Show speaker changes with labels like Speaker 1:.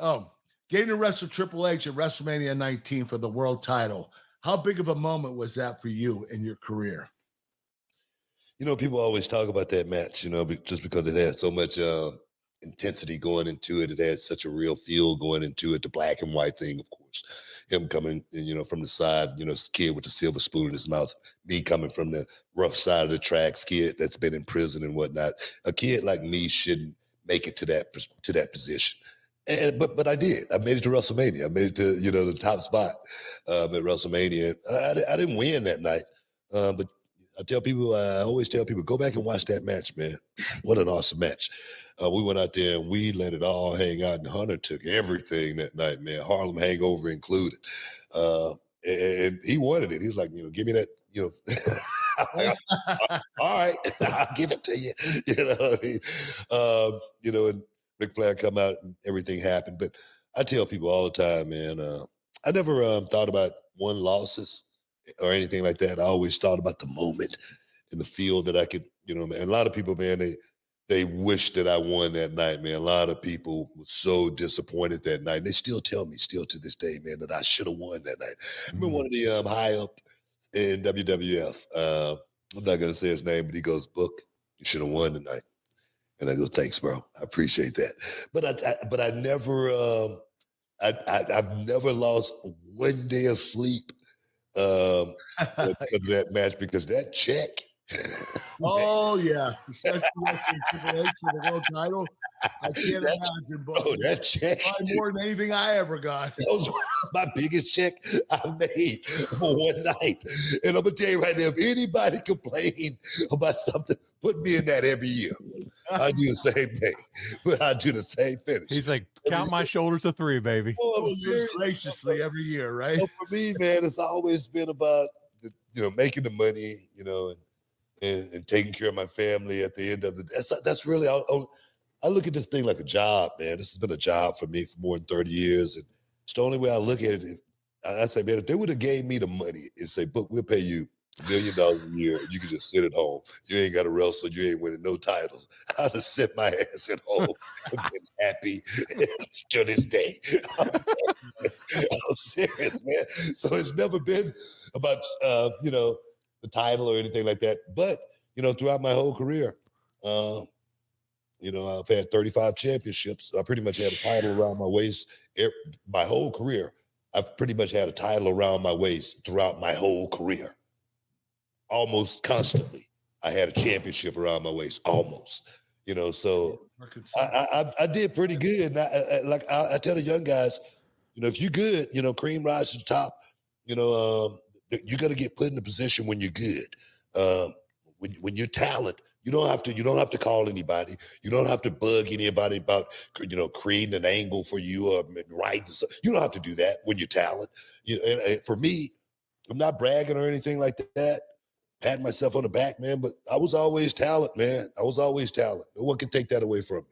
Speaker 1: Oh, getting to wrestle Triple H at WrestleMania 19 for the world title. How big of a moment was that for you in your career?
Speaker 2: You know, people always talk about that match, you know, just because it had so much intensity going into it. It had such a real feel going into it. The black and white thing, of course. Him coming, you know, from the side, you know, kid with the silver spoon in his mouth. Me coming from the rough side of the tracks, kid that's been in prison and whatnot. A kid like me shouldn't make it to that position. But I did. I made it to WrestleMania. I made it to, you know, the top spot at WrestleMania. I didn't win that night, but I always tell people, go back and watch that match, man. What an awesome match. We went out there and we let it all hang out, and Hunter took everything that night, man. Harlem Hangover included. And he wanted it. He was like, you know, give me that, you know. All right, I'll give it to you. You know what I mean? You know, and Ric Flair come out and everything happened. But I tell people all the time, man, I never thought about won losses or anything like that. I always thought about the moment and the feel that I could, you know, man. A lot of people, man, they wish that I won that night, man. A lot of people were so disappointed that night. They still tell me, still to this day, man, that I should have won that night. I remember one of the high up in WWF. I'm not gonna say his name, but he goes, "Book, you should have won tonight." And I go, "Thanks, bro. I appreciate that." But I never, I've never lost one day of sleep because of that match, because that check.
Speaker 1: Oh yeah, especially wrestling Triple H for the world title. I can't imagine, but
Speaker 2: that check,
Speaker 1: probably more than anything I ever got.
Speaker 2: That was my biggest check I made for one night. And I'm gonna tell you right now, if anybody complain about something, put me in that every year. I do the same thing, but I do the same finish.
Speaker 3: He's like, count my shoulders to 3, baby.
Speaker 1: Oh, graciously every year, right?
Speaker 2: So for me, man, it's always been about making the money, you know, and taking care of my family at the end of the day. That's really I look at this thing like a job, man. This has been a job for me for more than 30 years. And it's the only way I look at it. I say, man, if they would have gave me the money and say, "Book, we'll pay you $1 million a year, and you can just sit at home. You ain't got to wrestle. You ain't winning no titles." I'd have sit my ass at home and been happy to this day. I'm serious, man. So it's never been about, the title or anything like that. But, throughout my whole career, I've had 35 championships. I pretty much had a title around my waist my whole career. I've pretty much had a title around my waist throughout my whole career. Almost constantly. I had a championship around my waist, almost. So I did pretty good. And I tell the young guys, if you're good, cream rise to the top, you're going to get put in a position when you're good. When you're talent, you don't have to call anybody. You don't have to bug anybody about, creating an angle for you or writing. You don't have to do that when you're talent. And for me, I'm not bragging or anything like that. Patting myself on the back, man, but I was always talent, man. I was always talent. No one can take that away from me.